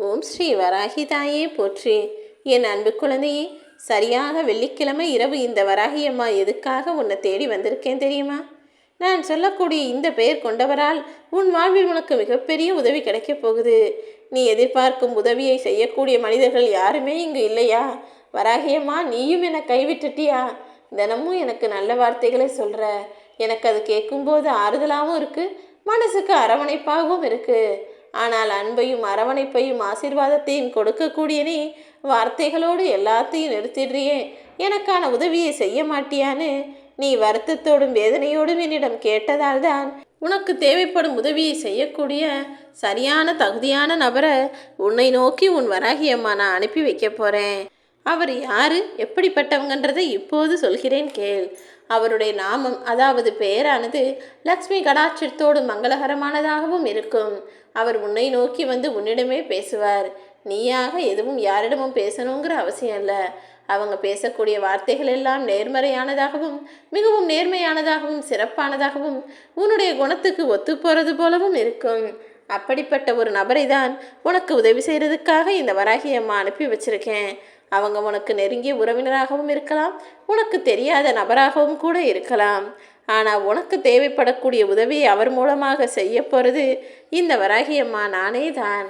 ஓம் ஸ்ரீ வராகி தாயே போற்றி. என் அன்பு குழந்தையே, சரியாக வெள்ளிக்கிழமை இரவு இந்த வராகி அம்மா எதுக்காக உன்னை தேடி வந்திருக்கேன் தெரியுமா? நான் சொல்லக்கூடிய இந்த பெயர் கொண்டவரால் உன் வாழ்வில் உனக்கு மிகப்பெரிய உதவி கிடைக்கப் போகுது. நீ எதிர்பார்க்கும் உதவியை செய்யக்கூடிய மனிதர்கள் யாருமே இங்கு இல்லையா? வராகியம்மா, நீயும் என்னை கைவிட்டுட்டியா? தினமும் எனக்கு நல்ல வார்த்தைகளை சொல்கிற. எனக்கு அது கேட்கும்போது ஆறுதலாகவும் இருக்குது, மனசுக்கு அரவணைப்பாகவும் இருக்குது. ஆனால் அன்பையும் அரவணைப்பையும் ஆசீர்வாதத்தையும் கொடுக்கக்கூடிய நீ வார்த்தைகளோடு எல்லாத்தையும் நிறுத்திடுறியே, எனக்கான உதவியை செய்ய மாட்டியான்னு நீ வருத்தத்தோடும் வேதனையோடும் என்னிடம் கேட்டதால் தான் உனக்கு தேவைப்படும் உதவியை செய்யக்கூடிய சரியான தகுதியான நபரை உன்னை நோக்கி உன் வராகியம்மா நான் அனுப்பி வைக்க போகிறேன். அவர் யாரு, எப்படிப்பட்டவங்கன்றதை இப்போது சொல்கிறேன் கேள். அவருடைய நாமம், அதாவது பெயரானது லக்ஷ்மி கடாட்சத்தோடு மங்களகரமானதாகவும் இருக்கும். அவர் உன்னை நோக்கி வந்து உன்னிடமே பேசுவார். நீயாக எதுவும் யாரிடமும் பேசணுங்கிற அவசியம் இல்லை. அவங்க பேசக்கூடிய வார்த்தைகள் எல்லாம் நேர்மறையானதாகவும் மிகவும் நேர்மையானதாகவும் சிறப்பானதாகவும் உன்னுடைய குணத்துக்கு ஒத்து போகிறது போலவும் இருக்கும். அப்படிப்பட்ட ஒரு நபரை தான் உனக்கு உதவி செய்கிறதுக்காக இந்த வராகி அம்மா அனுப்பி வச்சிருக்கேன். அவங்க உனக்கு நெருங்கிய உறவினராகவும் இருக்கலாம், உனக்கு தெரியாத நபராகவும் கூட இருக்கலாம். ஆனால் உனக்கு தேவைப்படக்கூடிய உதவியை அவர் மூலமாக செய்ய போகிறது இந்த வராகி அம்மா நானே தான்.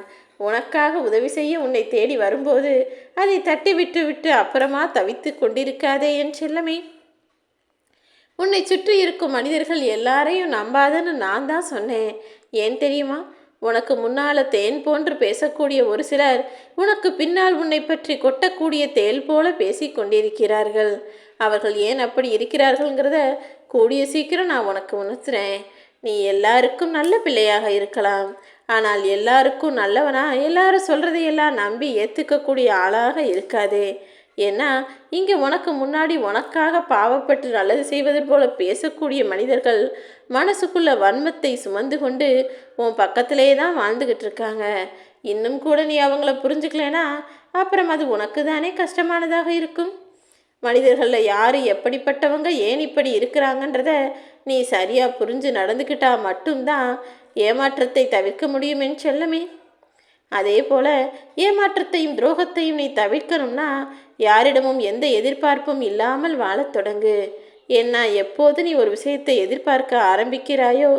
உனக்காக உதவி செய்ய உன்னை தேடி வரும்போது அதை தட்டி விட்டு விட்டு அப்புறமா தவித்து கொண்டிருக்காதே என் செல்லமே. உன்னை சுற்றி இருக்கும் மனிதர்கள் எல்லாரையும் நம்பாதன்னு நான் தான் சொன்னேன். ஏன் தெரியுமா? உனக்கு முன்னால் தேன் போன்று பேசக்கூடிய ஒரு சிலர் உனக்கு பின்னால் உன்னை பற்றி கொட்டக்கூடிய தேல் போல பேசி கொண்டிருக்கிறார்கள். அவர்கள் ஏன் அப்படி இருக்கிறார்கள்ங்கிறத கூடிய சீக்கிரம் நான் உனக்கு உணர்த்துறேன். நீ எல்லாருக்கும் நல்ல பிள்ளையாக இருக்கலாம், ஆனால் எல்லாருக்கும் நல்லவனா எல்லாரும் சொல்கிறதையெல்லாம் நம்பி ஏற்றுக்கக்கூடிய ஆளாக இருக்காதே. ஏன்னா இங்கே உனக்கு முன்னாடி உனக்காக பாவப்பட்டு நல்லது செய்வது போல பேசக்கூடிய மனிதர்கள் மனசுக்குள்ள வன்மத்தை சுமந்து கொண்டு உன் பக்கத்திலே தான் வாழ்ந்துக்கிட்டு இருக்காங்க. இன்னும் கூட நீ அவங்கள புரிஞ்சுக்கலனா அப்புறம் அது உனக்கு தானே கஷ்டமானதாக இருக்கும். மனிதர்களில் யார் எப்படிப்பட்டவங்க ஏன் இப்படி இருக்கிறாங்கன்றத நீ சரியாக புரிஞ்சு நடந்துக்கிட்டா மட்டும்தான் ஏமாற்றத்தை தவிர்க்க முடியும் என் செல்லமே. அதே போல் ஏமாற்றத்தையும் துரோகத்தையும் நீ தவிர்க்கணும்னா யாரிடமும் எந்த எதிர்பார்ப்பும் இல்லாமல் வாழத் தொடங்கு. ஏன்னா எப்போது நீ ஒரு விஷயத்தை எதிர்பார்க்க ஆரம்பிக்கிறாயோ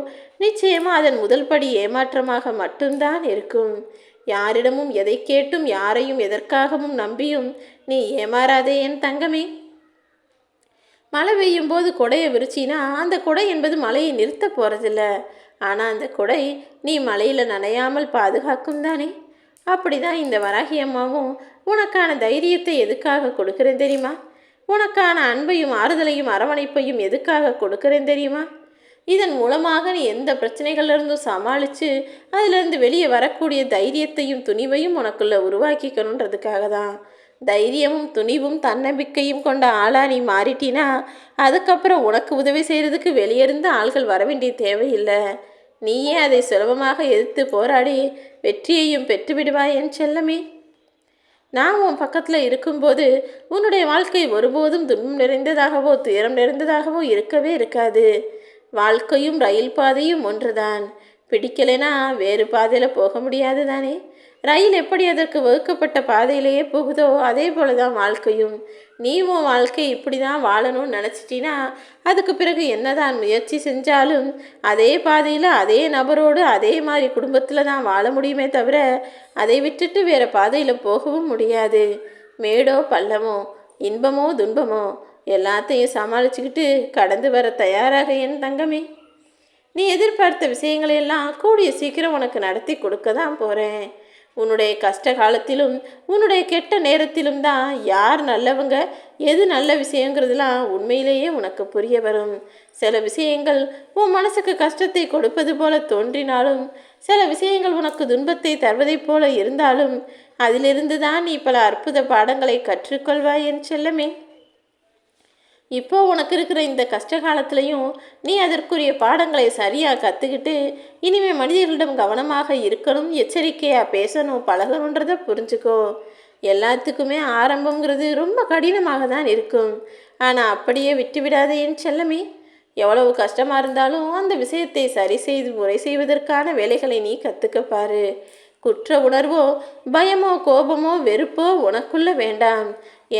நிச்சயமாக அதன் முதல் படி ஏமாற்றமாக மட்டும்தான் இருக்கும். யாரிடமும் எதை கேட்டும் யாரையும் எதற்காகவும் நம்பியும் நீ ஏமாறாதே என் தங்கமே. மழை பெய்யும் போது கொடையை விரிச்சினா அந்த கொடை என்பது மழையை நிறுத்த போகிறதில்ல. ஆனால் அந்த கொடை நீ மழையில் நனையாமல் பாதுகாக்கும் தானே. அப்படிதான் இந்த வராகி அம்மாவும் உனக்கான தைரியத்தை எதுக்காக கொடுக்குறேன் தெரியுமா? உனக்கான அன்பையும் ஆறுதலையும் அரவணைப்பையும் எதுக்காக கொடுக்குறேன் தெரியுமா? இதன் மூலமாக நீ எந்த பிரச்சனைகள்லேருந்தும் சமாளித்து அதிலிருந்து வெளியே வரக்கூடிய தைரியத்தையும் துணிவையும் உனக்குள்ளே உருவாக்கிக்கணுன்றதுக்காக தான். தைரியமும் துணிவும் தன்னம்பிக்கையும் கொண்ட ஆளா நீ மாறிட்டினா அதுக்கப்புறம் உனக்கு உதவி செய்கிறதுக்கு வெளியிருந்து ஆள்கள் வர வேண்டிய தேவையில்லை. நீயே அதை சுலபமாக எதிர்த்து போராடி வெற்றியையும் பெற்றுவிடுவாய் என் செல்லமே. நான் உன் பக்கத்தில் இருக்கும்போது உன்னுடைய வாழ்க்கை ஒருபோதும் துன்பம் நிறைந்ததாகவோ துயரம் நிறைந்ததாகவோ இருக்கவே இருக்காது. வாழ்க்கையும் ரயில் பாதையும் ஒன்றுதான். பிடிக்கலைன்னா வேறு பாதையில் போக முடியாது தானே. ரயில் எப்படி அதற்கு வகுக்கப்பட்ட பாதையிலேயே போகுதோ அதே போல தான் வாழ்க்கையும். நீ உன் வாழ்க்கை இப்படி தான் வாழணும்னு நினச்சிட்டினா அதுக்கு பிறகு என்னதான் முயற்சி செஞ்சாலும் அதே பாதையில் அதே நபரோடு அதே மாதிரி குடும்பத்தில் தான் வாழ முடியுமே தவிர அதை விட்டுட்டு வேறு பாதையில் போகவும் முடியாது. மேடோ பள்ளமோ இன்பமோ துன்பமோ எல்லாத்தையும் சமாளிச்சுக்கிட்டு கடந்து வர தயாராக என் தங்கமே. நீ எதிர்பார்த்த விஷயங்களையெல்லாம் கூடிய சீக்கிரம் உனக்கு நடத்தி கொடுக்க தான் போகிறேன். உன்னுடைய கஷ்ட காலத்திலும் உன்னுடைய கெட்ட நேரத்திலும் தான் யார் நல்லவங்க எது நல்ல விஷயங்கிறதுலாம் உண்மையிலேயே உனக்கு புரிய வரும். சில விஷயங்கள் உன் மனசுக்கு கஷ்டத்தை கொடுப்பது போல தோன்றினாலும் சில விஷயங்கள் உனக்கு துன்பத்தை தருவதைப் போல இருந்தாலும் அதிலிருந்து தான் நீ பல அற்புத பாடங்களை கற்றுக்கொள்வாய் என் செல்லமே. இப்போ உனக்கு இருக்கிற இந்த கஷ்ட காலத்துலேயும் நீ அதற்குரிய பாடங்களை சரியாக கற்றுக்கிட்டு இனிமேல் மனிதர்களிடம் கவனமாக இருக்கணும், எச்சரிக்கையாக பேசணும், பழகணுன்றதை புரிஞ்சுக்கோ. எல்லாத்துக்குமே ஆரம்பங்கிறது ரொம்ப கடினமாக தான் இருக்கும். ஆனால் அப்படியே விட்டு விடாதே என் செல்லமே. எவ்வளவு கஷ்டமாக இருந்தாலும் அந்த விஷயத்தை சரி செய்து முறை செய்வதற்கான வேலைகளை நீ கற்றுக்கப்பாரு. குற்ற உணர்வோ பயமோ கோபமோ வெறுப்போ உனக்குள்ள வேண்டாம்.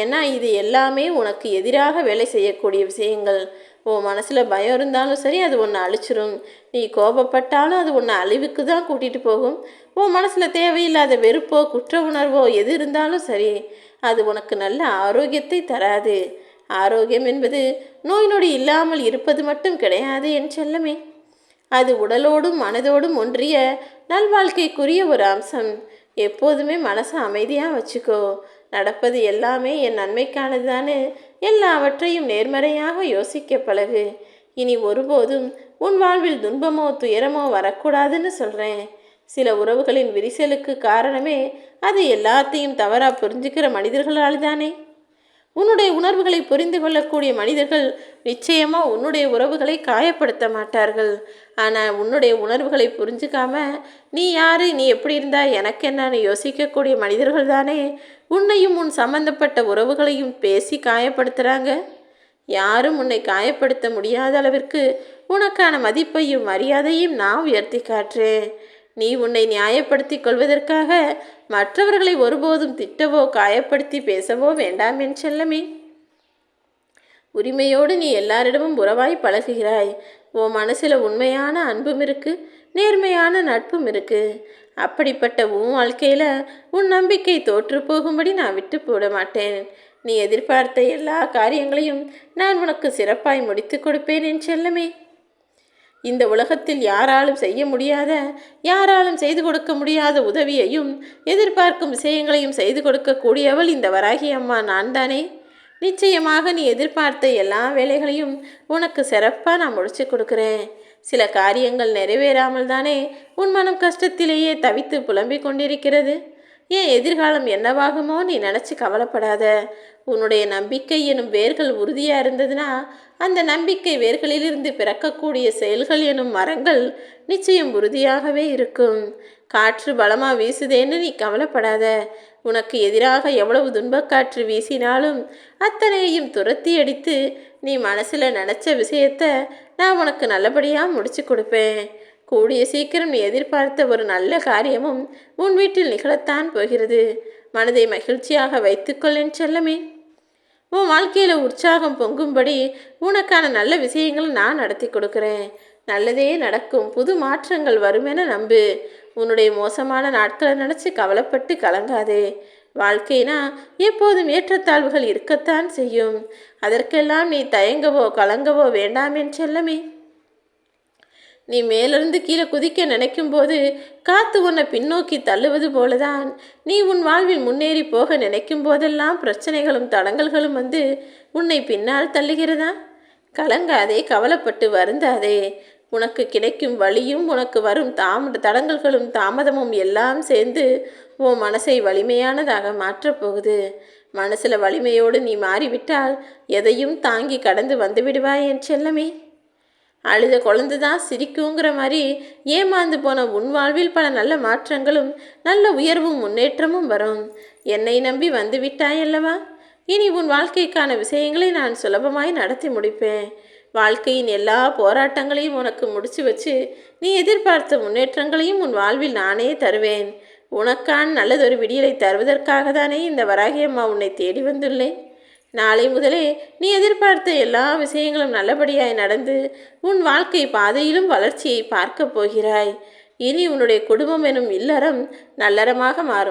ஏன்னா இது எல்லாமே உனக்கு எதிராக வேலை செய்யக்கூடிய விஷயங்கள். உன் மனசில் பயம் இருந்தாலும் சரி, அது உன்னை அழிச்சிரும். நீ கோபப்பட்டாலும் அது உன்னை அழிவுக்கு தான் கூட்டிகிட்டு போகும். உன் மனசில் தேவையில்லாத வெறுப்போ குற்ற உணர்வோ எது இருந்தாலும் சரி, அது உனக்கு நல்ல ஆரோக்கியத்தை தராது. ஆரோக்கியம் என்பது நோய் நொடி இல்லாமல் இருப்பது மட்டும் கிடையாது என் செல்லமே. அது உடலோடும் மனதோடும் ஒன்றிய நல்வாழ்க்கைக்குரிய ஒரு அம்சம். எப்போதுமே மனசை அமைதியாக வச்சுக்கோ. நடப்பது எல்லாமே என் நன்மைக்கானது தானே. எல்லாவற்றையும் நேர்மறையாக யோசிக்க பழகு. இனி ஒருபோதும் உன் வாழ்வில் துன்பமோ துயரமோ வரக்கூடாதுன்னு சொல்கிறேன். சில உறவுகளின் விரிசலுக்கு காரணமே அது எல்லாத்தையும் தவறாக புரிஞ்சுக்கிற மனிதர்களால் தானே. உன்னுடைய உணர்வுகளை புரிந்து கொள்ளக்கூடிய மனிதர்கள் நிச்சயமாக உன்னுடைய உறவுகளை காயப்படுத்த மாட்டார்கள். ஆனால் உன்னுடைய உணர்வுகளை புரிஞ்சுக்காம நீ யார், நீ எப்படி இருந்தா எனக்கு என்னன்னு யோசிக்கக்கூடிய மனிதர்கள் தானே உன்னையும் உன் சம்பந்தப்பட்ட உறவுகளையும் பேசி காயப்படுத்துகிறாங்க. யாரும் உன்னை காயப்படுத்த முடியாத அளவிற்கு உனக்கான மதிப்பையும் மரியாதையும் நான் உயர்த்தி காட்டுறேன். நீ உன்னை நியாயப்படுத்தி கொள்வதற்காக மற்றவர்களை ஒருபோதும் திட்டவோ காயப்படுத்தி பேசவோ வேண்டாம் என் செல்லமே. உரிமையோடு நீ எல்லாரிடமும் உறவாய் பழகுகிறாய். உன் மனசில் உண்மையான அன்பும் இருக்கு, நேர்மையான நட்பும் இருக்கு. அப்படிப்பட்ட உன் வாழ்க்கையில் உன் நம்பிக்கை தோற்று போகும்படி நான் விட்டு போட மாட்டேன். நீ எதிர்பார்த்த எல்லா காரியங்களையும் நான் உனக்கு சிறப்பாய் முடித்து கொடுப்பேன் என் செல்லமே. இந்த உலகத்தில் யாராலும் செய்ய முடியாத, யாராலும் செய்து கொடுக்க முடியாத உதவியையும் எதிர்பார்க்கும் விஷயங்களையும் செய்து கொடுக்கக்கூடியவள் இந்த வராகி அம்மா நான் தானே. நிச்சயமாக நீ எதிர்பார்த்த எல்லா வேலைகளையும் உனக்கு சிறப்பாக நான் முடிச்சு கொடுக்குறேன். சில காரியங்கள் நிறைவேறாமல் தானே உன் மனம் கஷ்டத்திலேயே தவித்து புலம்பிக் கொண்டிருக்கிறது. என் எதிர்காலம் என்னவாகுமோ நீ நினச்சி கவலைப்படாத. உன்னுடைய நம்பிக்கை எனும் வேர்கள் உறுதியாக இருந்ததுன்னா அந்த நம்பிக்கை வேர்களிலிருந்து பிறக்கக்கூடிய செயல்கள் எனும் மரங்கள் நிச்சயம் உறுதியாகவே இருக்கும். காற்று பலமாக வீசுதேன்னு நீ கவலைப்படாத. உனக்கு எதிராக எவ்வளவு துன்பக்காற்று வீசினாலும் அத்தனையும் துரத்தி அடித்து நீ மனசில் நினச்ச விஷயத்த நான் உனக்கு நல்லபடியாக முடிச்சு கொடுப்பேன். கூடிய சீக்கிரம் நீ எதிர்பார்த்த ஒரு நல்ல காரியமும் உன் வீட்டில் நிகழத்தான் போகிறது. மனதை மகிழ்ச்சியாக வைத்துக்கொள்ளேன் செல்லமே. உன் வாழ்க்கையில் உற்சாகம் பொங்கும்படி உனக்கான நல்ல விஷயங்களை நான் நடத்தி கொடுக்குறேன். நல்லதே நடக்கும், புது மாற்றங்கள் வருமென நம்பு. உன்னுடைய மோசமான நாட்களை நினச்சி கவலைப்பட்டு கலங்காதே. வாழ்க்கைனா எப்போதும் ஏற்றத்தாழ்வுகள் இருக்கத்தான் செய்யும். அதற்கெல்லாம் நீ தயங்கவோ கலங்கவோ வேண்டாம் என் செல்லமே. நீ மேலிருந்து கீழே குதிக்க நினைக்கும் போது காத்து உன்னை பின்னோக்கி தள்ளுவது போலதான் நீ உன் வாழ்வில் முன்னேறி போக நினைக்கும் போதெல்லாம் பிரச்சனைகளும் தடங்கல்களும் வந்து உன்னை பின்னால் தள்ளுகிறதா? கலங்காதே, கவலைப்பட்டு வருந்தாதே. உனக்கு கிடைக்கும் வழியும் உனக்கு வரும் தடங்கல்களும் தாமதமும் எல்லாம் சேர்ந்து உன் மனசை வலிமையானதாக மாற்றப் போகுது. மனசில் வலிமையோடு நீ மாறிவிட்டால் எதையும் தாங்கி கடந்து வந்து விடுவாய் என் செல்லமே. அழுத குழந்தை தான் சிரிக்குங்கிற மாதிரி ஏமாந்து போன உன் வாழ்வில் பல நல்ல மாற்றங்களும் நல்ல உயர்வும் முன்னேற்றமும் வரும். என்னை நம்பி வந்து விட்டாயல்லவா? இனி உன் வாழ்க்கைக்கான விஷயங்களை நான் சுலபமாய் நடத்தி முடிப்பேன். வாழ்க்கையின் எல்லா போராட்டங்களையும் உனக்கு முடிச்சு வச்சு நீ எதிர்பார்த்த முன்னேற்றங்களையும் உன் வாழ்வில் நானே தருவேன். உனக்கான நல்லதொரு விடியலை தருவதற்காக தானே இந்த வராகியம்மா உன்னை தேடி வந்துள்ளேன். நாளை முதலே நீ எதிர்பார்த்த எல்லா விஷயங்களும் நல்லபடியாய் நடந்து உன் வாழ்க்கை பாதையிலும் வளர்ச்சியை பார்க்க போகிறாய். இனி உன்னுடைய குடும்பம் எனும் இல்லறம் நல்லறமாக மாறும்.